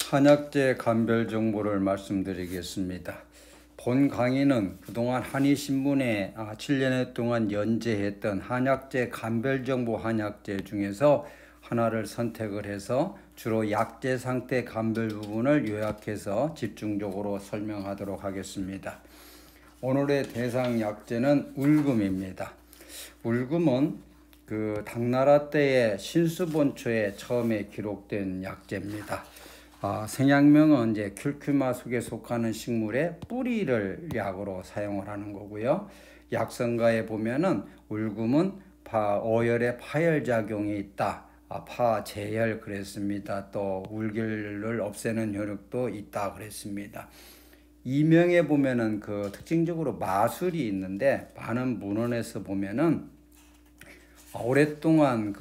한약재 감별 정보를 말씀드리겠습니다. 본 강의는 그동안 한의신문에 7년여 동안 연재했던 한약재 감별 정보 한약재 중에서 하나를 선택을 해서 주로 약재 상태 감별 부분을 요약해서 집중적으로 설명하도록 하겠습니다. 오늘의 대상 약재는 울금입니다. 울금은 당나라 때의 신수본초에 처음에 기록된 약재입니다. 생약명은 이제 큐큐마 속에 속하는 식물의 뿌리를 약으로 사용을 하는 거고요. 약성가에 보면은 울금은 어혈에 파열 작용이 있다. 파제열 그랬습니다. 또 울결을 없애는 효력도 있다 그랬습니다. 이명에 보면은 특징적으로 마술이 있는데 많은 문헌에서 보면은 오랫동안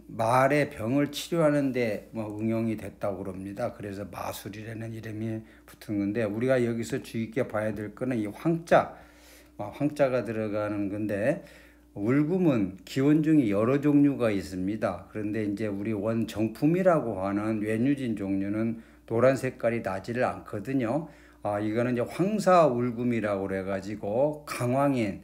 말의 병을 치료하는데 응용이 됐다고 그럽니다. 그래서 마술이라는 이름이 붙은 건데 우리가 여기서 주의 깊게 봐야 될 거는 이 황자가 들어가는 건데 울금은 기원 중에 여러 종류가 있습니다. 그런데 이제 우리 원정품이라고 하는 외유진 종류는 노란 색깔이 나지를 않거든요. 이거는 이제 황사울금이라고 그래가지고 강황인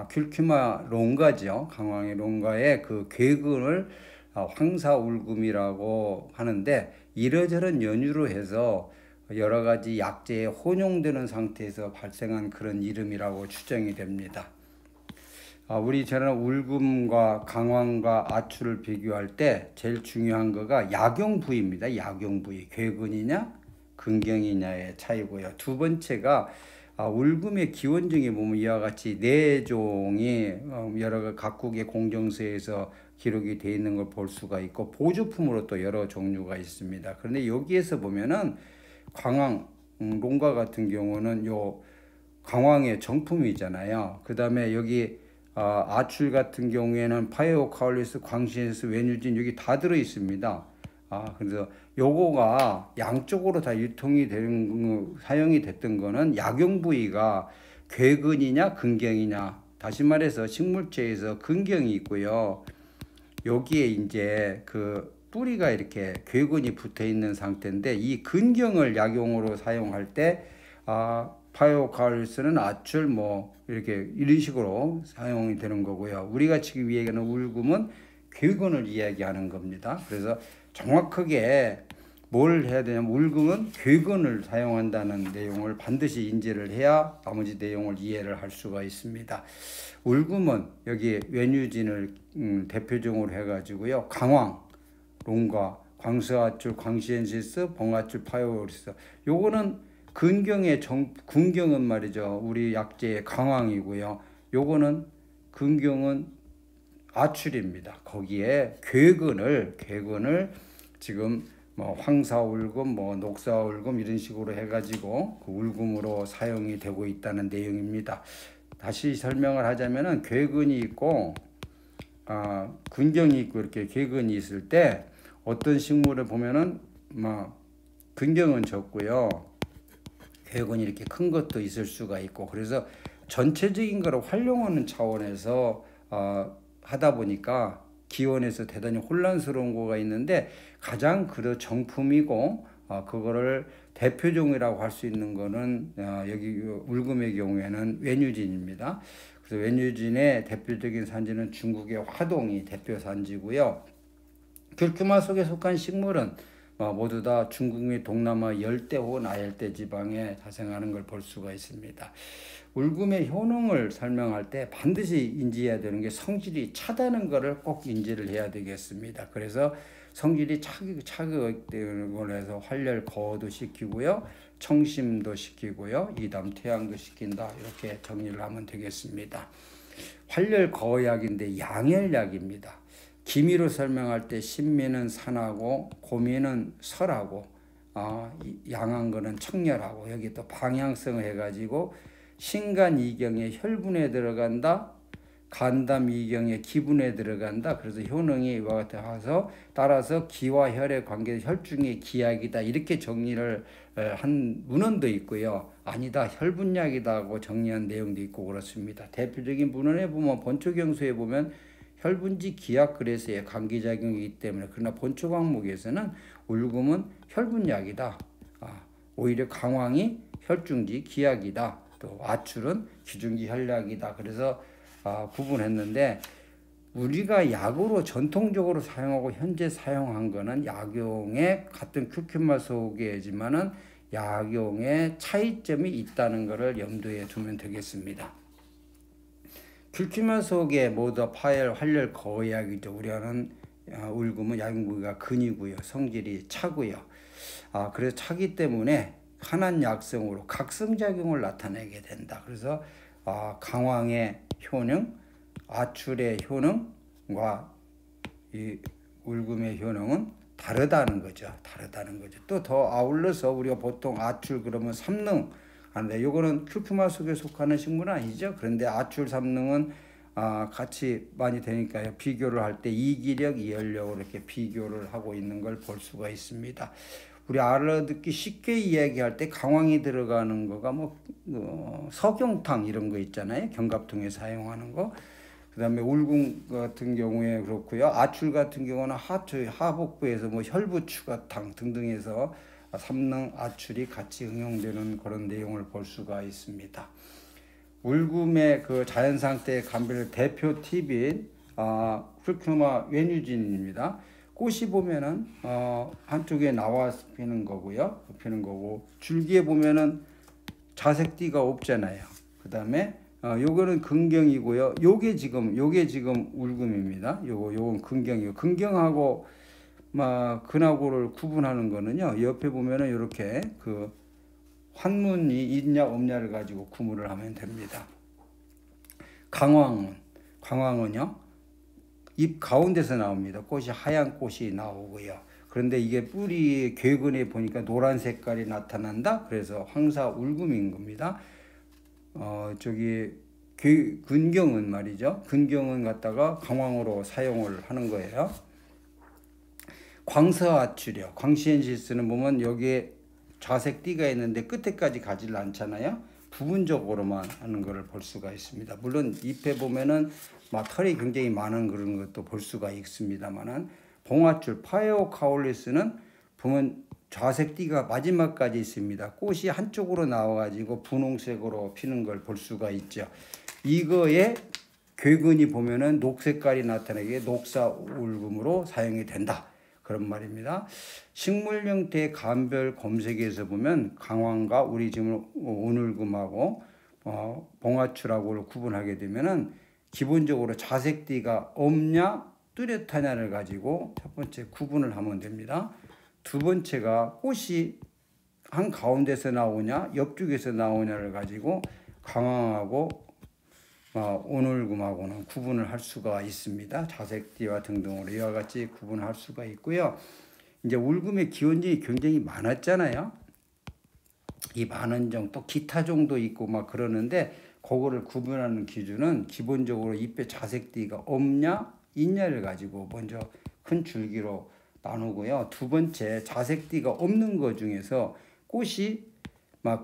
큐큐마 롱가죠. 강황의 롱가의 괴근을 황사울금이라고 하는데 이러저런 연유로 해서 여러 가지 약재에 혼용되는 상태에서 발생한 그런 이름이라고 추정이 됩니다. 저는 울금과 강황과 아추를 비교할 때 제일 중요한 거가 약용 부위입니다. 약용 부위. 괴근이냐 근경이냐의 차이고요. 두 번째가 울금의 기원중에 보면 이와 같이 네 종이 여러 각국의 공정서에서 기록이 되어 있는 걸 볼 수가 있고 보조품으로 또 여러 종류가 있습니다. 그런데 여기에서 보면은 강황, 롱가 같은 경우는 요 강황의 정품이잖아요. 그 다음에 여기 아출 같은 경우에는 파이오카올리스, 광신에스, 외유진 여기 다 들어 있습니다. 그래서 요거가 양쪽으로 다 유통이 되는 사용이 됐던 거는 약용 부위가 괴근이냐 근경이냐, 다시 말해서 식물체에서 근경이 있고요. 여기에 이제 뿌리가 이렇게 괴근이 붙어 있는 상태인데 이 근경을 약용으로 사용할 때 파이오카올리스는 아출 이런 식으로 사용이 되는 거고요. 우리가 지금 얘기하는 울금은 괴근을 이야기하는 겁니다. 그래서 정확하게 뭘 해야 되냐면 울금은 괴근을 사용한다는 내용을 반드시 인지를 해야 나머지 내용을 이해를 할 수가 있습니다. 울금은 여기 외유진을 대표적으로 해가지고요. 강황, 롱가, 광수아출, 광시엔시스, 봉아출, 파이오리스 요거는 근경은 말이죠. 우리 약재의 강황이고요. 요거는 근경은 아출입니다. 거기에 괴근을 지금 황사울금, 녹사울금 이런 식으로 해가지고 울금으로 사용이 되고 있다는 내용입니다. 다시 설명을 하자면은 괴근이 있고 근경이 있고 이렇게 괴근이 있을 때 어떤 식물을 보면은 근경은 적고요. 괴근이 이렇게 큰 것도 있을 수가 있고 그래서 전체적인 거를 활용하는 차원에서 하다 보니까 기원에서 대단히 혼란스러운 거가 있는데 가장 정품이고 그거를 대표종이라고 할 수 있는 거는 여기 울금의 경우에는 외유진입니다. 그래서 외유진의 대표적인 산지는 중국의 화동이 대표 산지고요. 큐큐마 속에 속한 식물은 모두 다 중국의 동남아 열대 혹은 아열대 지방에 자생하는 걸 볼 수가 있습니다. 울금의 효능을 설명할 때 반드시 인지해야 되는 게 성질이 차다는 것을 꼭 인지를 해야 되겠습니다. 그래서 성질이 차게 걸 해서 활열 거도 시키고요. 청심도 시키고요. 이담 퇴양도 시킨다. 이렇게 정리를 하면 되겠습니다. 활열 거약인데 양혈약입니다. 기미로 설명할 때 신미는 산하고 고미는 설하고 양한 거는 청열하고 여기 또 방향성을 해가지고 신간 이경에 혈분에 들어간다. 간담 이경에 기분에 들어간다. 그래서 효능이 이와 같아서 따라서 기와 혈의 관계 혈중의 기약이다. 이렇게 정리를 한 문헌도 있고요. 아니다 혈분약이다 하고 정리한 내용도 있고 그렇습니다. 대표적인 문헌에 보면 본초경수에 보면 혈분지 기약 그래서의 감기작용이기 때문에 그러나 본초 과목에서는 울금은 혈분약이다. 오히려 강황이 혈중지 기약이다. 또 아출은 기중지 혈약이다. 그래서 구분했는데 우리가 약으로 전통적으로 사용하고 현재 사용한 거는 약용의 같은 큐큐마 소개지만은 약용의 차이점이 있다는 것을 염두에 두면 되겠습니다. 큐큐마 속에 모두 파열, 활열, 거약이죠. 우리는 울금은 약용부위가 근이고요. 성질이 차고요. 그래서 차기 때문에 한한 약성으로 각성작용을 나타내게 된다. 그래서 강황의 효능, 아출의 효능과 이 울금의 효능은 다르다는 거죠. 또 더 아울러서 우리가 보통 아출 그러면 삼능 하는데 요거는 큐큐마 속에 속하는 식물은 아니죠. 그런데 아출 삼능은 같이 많이 되니까요. 비교를 할 때 이기력, 이열력으로 이렇게 비교를 하고 있는 걸 볼 수가 있습니다. 우리 알아듣기 쉽게 이야기할 때 강황이 들어가는 거가 석영탕 이런 거 있잖아요. 견갑통에 사용하는 거. 그 다음에 울금 같은 경우에 그렇고요. 아출 같은 경우는 하복부에서 혈부추가탕 등등해서 삼능 아출이 같이 응용되는 그런 내용을 볼 수가 있습니다. 울금의 그 자연상태의 감별 대표 팁인 큐큐마 외유진입니다. 꽃이 보면은 한쪽에 나와 피는 거고 줄기에 보면은 자색띠가 없잖아요. 그 다음에 요거는 근경이고요. 요게 지금 울금입니다. 요건 근경이고 근경하고 근하고를 구분하는 거는요. 옆에 보면은 이렇게 그 환문이 있냐 없냐를 가지고 구분을 하면 됩니다. 강황은요. 잎 가운데서 나옵니다. 꽃이 하얀 꽃이 나오고요. 그런데 이게 뿌리 궤근에 보니까 노란 색깔이 나타난다. 그래서 황사 울금인 겁니다. 근경은 말이죠. 근경은 갖다가 강황으로 사용을 하는 거예요. 광서아출이요. 광시엔시스는 보면 여기에 좌색띠가 있는데 끝에까지 가지를 않잖아요. 부분적으로만 하는 것을 볼 수가 있습니다. 물론 잎에 보면은 털이 굉장히 많은 그런 것도 볼 수가 있습니다만은 봉화출 파에오카올리스는 보면 좌색띠가 마지막까지 있습니다. 꽃이 한쪽으로 나와가지고 분홍색으로 피는 걸 볼 수가 있죠. 이거에 궤근이 보면은 녹색깔이 나타나게 녹사울금으로 사용이 된다. 그런 말입니다. 식물 형태의 감별 검색에서 보면 강황과 우리 지금 온울금하고 봉화출하고 구분하게 되면은 기본적으로 자색띠가 없냐 뚜렷하냐를 가지고 첫 번째 구분을 하면 됩니다. 두 번째가 꽃이 한 가운데서 나오냐 옆쪽에서 나오냐를 가지고 강황하고 온울금하고는 구분을 할 수가 있습니다. 자색띠와 등등으로 이와 같이 구분할 수가 있고요. 이제 울금의 기원종이 굉장히 많았잖아요. 이 많은 종 또 기타 종도 있고 그러는데 그거를 구분하는 기준은 기본적으로 잎에 자색띠가 없냐 있냐를 가지고 먼저 큰 줄기로 나누고요. 두 번째 자색띠가 없는 것 중에서 꽃이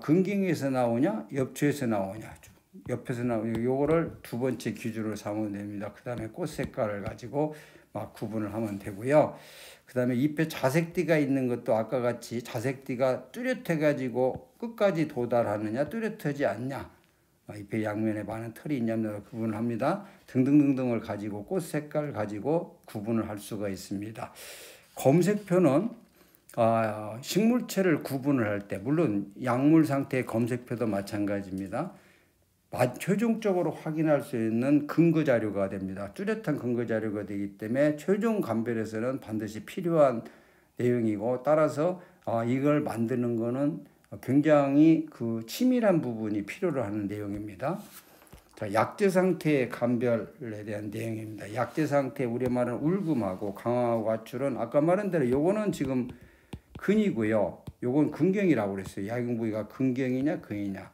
근경에서 나오냐 옆쪽에서 나오냐 옆에서 나오냐 요거를 두 번째 기준으로 삼으면 됩니다. 그 다음에 꽃 색깔을 가지고 구분을 하면 되고요. 그 다음에 잎에 자색띠가 있는 것도 아까 같이 자색띠가 뚜렷해 가지고 끝까지 도달하느냐 뚜렷하지 않냐 잎의 양면에 많은 털이 있냐면 구분을 합니다. 등등등등을 가지고 꽃 색깔을 가지고 구분을 할 수가 있습니다. 검색표는 식물체를 구분을 할 때 물론 약물 상태의 검색표도 마찬가지입니다. 최종적으로 확인할 수 있는 근거 자료가 됩니다. 뚜렷한 근거 자료가 되기 때문에 최종 감별에서는 반드시 필요한 내용이고 따라서 이걸 만드는 거는 굉장히 그 치밀한 부분이 필요로 하는 내용입니다. 자, 약재 상태의 감별에 대한 내용입니다. 약재 상태 우리 말은 울금하고 강황하고 아출은 아까 말한 대로 요거는 지금 근이고요. 요건 근경이라고 그랬어요. 약용부위가 근경이냐 근이냐.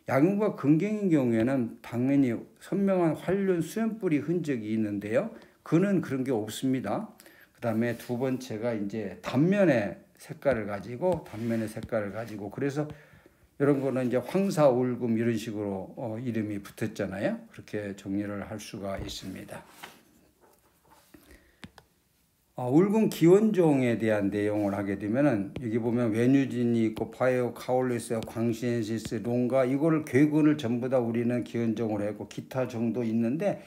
약용부가 근경인 경우에는 당연히 선명한 활륜 수염뿌리 흔적이 있는데요. 근은 그런 게 없습니다. 그 다음에 두 번째가 이제 단면의 색깔을 가지고 그래서 이런 거는 이제 황사울금 이런 식으로 이름이 붙었잖아요. 그렇게 정리를 할 수가 있습니다. 울금 기원종에 대한 내용을 하게 되면은 여기 보면 외뉴진이 있고 파이오 카올리스, 광시엔시스, 롱가 이거를 괴근을 전부 다 우리는 기원종으로 했고 기타 정도 있는데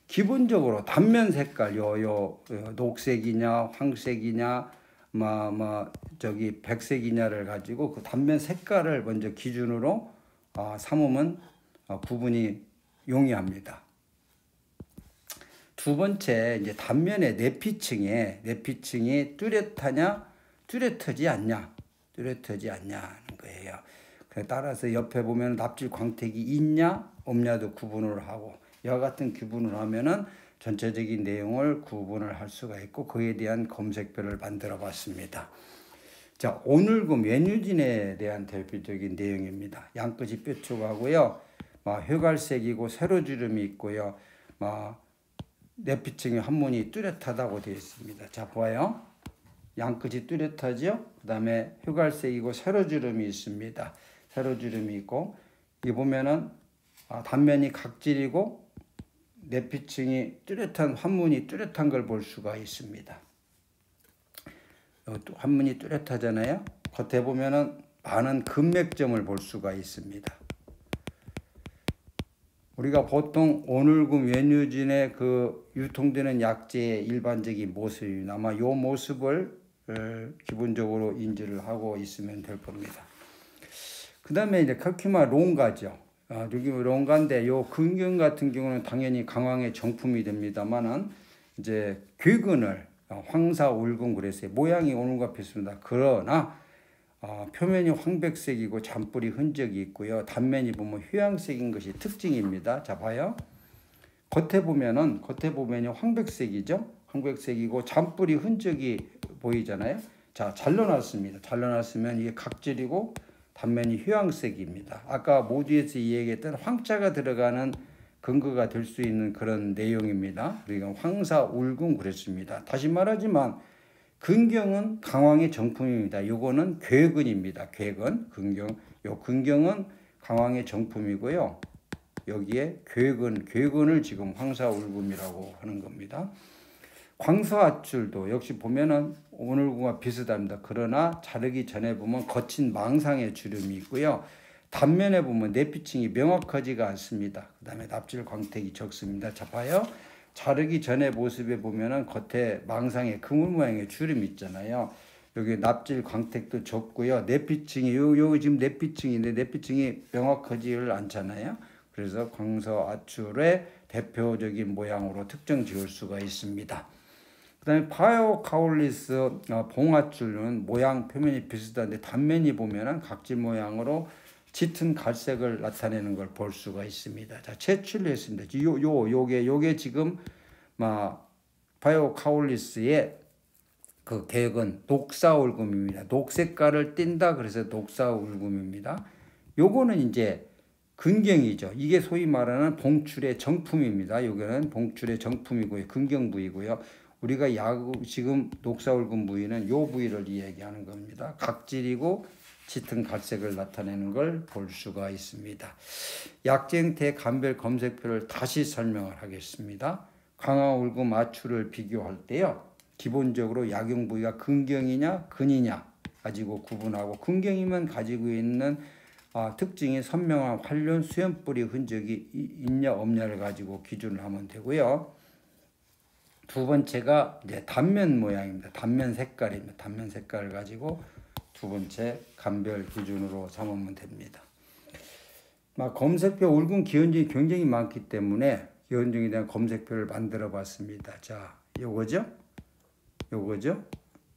기본적으로 단면 색깔 요 녹색이냐 황색이냐 저기 백색이냐를 가지고 그 단면 색깔을 먼저 기준으로 삼으면 구분이 용이합니다. 두 번째 이제 단면의 내피층이 뚜렷하냐 뚜렷하지 않냐는 거예요. 따라서 옆에 보면 납질 광택이 있냐 없냐도 구분을 하고 이와 같은 구분을 하면은 전체적인 내용을 구분을 할 수가 있고 그에 대한 검색표를 만들어 봤습니다. 자, 온울금 외뉴진에 대한 대표적인 내용입니다. 양끝이 뾰족하고요. 회갈색이고 세로주름이 있고요. 내피층의 한문이 뚜렷하다고 되어 있습니다. 자, 보아요. 양끝이 뚜렷하죠? 그 다음에 휘갈색이고 세로주름이 있습니다. 세로주름이 있고, 이 보면은 단면이 각질이고, 내피층이 뚜렷한, 한문이 뚜렷한 걸 볼 수가 있습니다. 한문이 뚜렷하잖아요? 겉에 보면은 많은 금맥점을 볼 수가 있습니다. 우리가 보통 온울금 외뉴진의 그 유통되는 약재의 일반적인 모습입니다. 아마 이 모습을 기본적으로 인지를 하고 있으면 될 겁니다. 그 다음에 이제 커큐마 롱가죠. 여기 롱가인데 요 근경 같은 경우는 당연히 강황의 정품이 됩니다만은 이제 괴근을 황사 울금 그랬어요. 모양이 오늘과 비슷합니다. 그러나 표면이 황백색이고 잔뿌리 흔적이 있고요. 단면이 보면 휴양색인 것이 특징입니다. 자, 봐요. 겉에 보면은 황백색이죠. 황백색이고 잔뿌리 흔적이 보이잖아요. 자, 잘라놨습니다. 잘라놨으면 이게 각질이고 단면이 휴양색입니다. 아까 모두에서 이야기했던 황자가 들어가는 근거가 될 수 있는 그런 내용입니다. 그러니까 황사 울금 그랬습니다. 다시 말하지만 근경은 강황의 정품입니다. 요거는 괴근입니다. 괴근, 근경. 요 근경은 강황의 정품이고요. 여기에 괴근을 지금 황사울금이라고 하는 겁니다. 광서앗줄도 역시 보면은 오늘과 비슷합니다. 그러나 자르기 전에 보면 거친 망상의 주름이 있고요. 단면에 보면 내피층이 명확하지가 않습니다. 그 다음에 납질 광택이 적습니다. 자, 봐요. 자르기 전에 모습에 보면은 겉에 망상에 그물 모양의 주름이 있잖아요. 여기 납질 광택도 적고요. 내피층이 요 지금 내피층인데 내피층이 명확하지를 않잖아요. 그래서 광서앗줄의 대표적인 모양으로 특정 지을 수가 있습니다. 그다음에 파이오 카올리스 봉앗줄은 모양 표면이 비슷한데 단면이 보면은 각질 모양으로 짙은 갈색을 나타내는 걸 볼 수가 있습니다. 자, 채취를 했습니다. 요게 지금 파이오 카올리스의 그 계획은 녹사울금입니다. 녹색깔을 띈다 그래서 녹사울금입니다. 요거는 이제 근경이죠. 이게 소위 말하는 봉출의 정품입니다. 요거는 봉출의 정품이고요. 근경 부위고요. 우리가 지금 녹사울금 부위는 요 부위를 이야기하는 겁니다. 각질이고 짙은 갈색을 나타내는 걸 볼 수가 있습니다. 약재 형태의 감별 검색표를 다시 설명을 하겠습니다. 강화울금 아추를 비교할 때요. 기본적으로 약용 부위가 근경이냐 근이냐 가지고 구분하고 근경이면 가지고 있는 특징이 선명한 활륜 수염뿌리 흔적이 있냐 없냐를 가지고 기준을 하면 되고요. 두 번째가 이제 단면 모양입니다. 단면 색깔입니다. 단면 색깔을 가지고 두 번째 감별 기준으로 삼으면 됩니다. 검색표 울금 기원종이 굉장히 많기 때문에 기원종에 대한 검색표를 만들어 봤습니다. 자, 요거죠?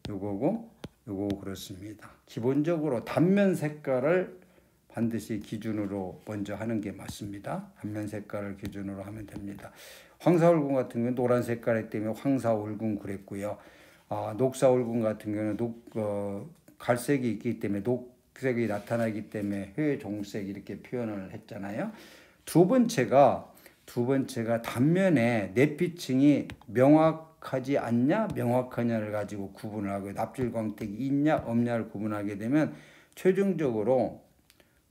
요거고 그렇습니다. 기본적으로 단면 색깔을 반드시 기준으로 먼저 하는 게 맞습니다. 단면 색깔을 기준으로 하면 됩니다. 황사울금 같은 경우는 노란 색깔이기 때문에 황사울금 그랬고요. 녹사울금 같은 경우는 갈색이 있기 때문에 녹색이 나타나기 때문에 회종색 이렇게 표현을 했잖아요. 두 번째가 단면에 내피층이 명확하지 않냐 명확하냐를 가지고 구분을 하고 납질 광택이 있냐 없냐를 구분하게 되면 최종적으로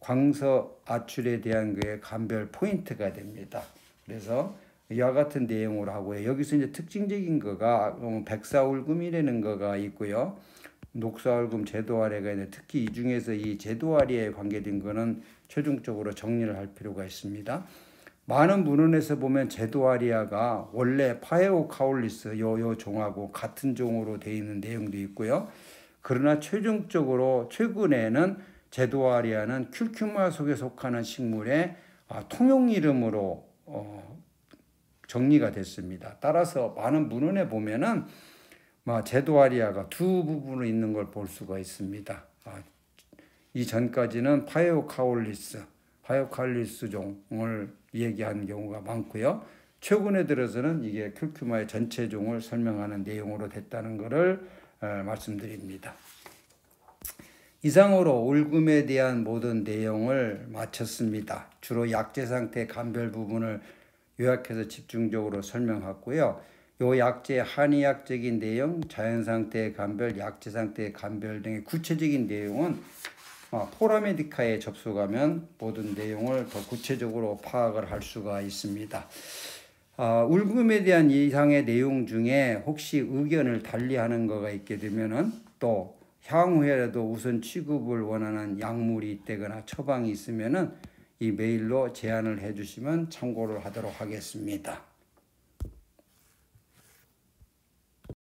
광서 아출에 대한 그의 감별 포인트가 됩니다. 그래서 이와 같은 내용으로 하고요. 여기서 이제 특징적인 거가 백사울금이라는 거가 있고요. 녹사울금, 제도아래가 있는데 특히 이 중에서 이 제도아래에 관계된 거는 최종적으로 정리를 할 필요가 있습니다. 많은 문헌에서 보면 제도아리아가 원래 파에오카올리스 요 종하고 같은 종으로 되어 있는 내용도 있고요. 그러나 최근에는 제도아리아는 큐큐마 속에 속하는 식물의 통용 이름으로 정리가 됐습니다. 따라서 많은 문헌에 보면은 제도아리아가 두 부분으로 있는 걸 볼 수가 있습니다. 이 전까지는 파에오카올리스 종을 얘기하는 경우가 많고요. 최근에 들어서는 이게 큐큐마의 전체 종을 설명하는 내용으로 됐다는 것을 말씀드립니다. 이상으로 울금에 대한 모든 내용을 마쳤습니다. 주로 약재 상태 감별 부분을 요약해서 집중적으로 설명했고요. 요 약재의 한의학적인 내용, 자연상태의 감별, 약재 상태의 감별 등의 구체적인 내용은 포라메디카에 접속하면 모든 내용을 더 구체적으로 파악을 할 수가 있습니다. 울금에 대한 이상의 내용 중에 혹시 의견을 달리하는 거가 있게 되면은 또 향후에라도 우선 취급을 원하는 약물이 있다거나 처방이 있으면은 이 메일로 제안을 해주시면 참고를 하도록 하겠습니다.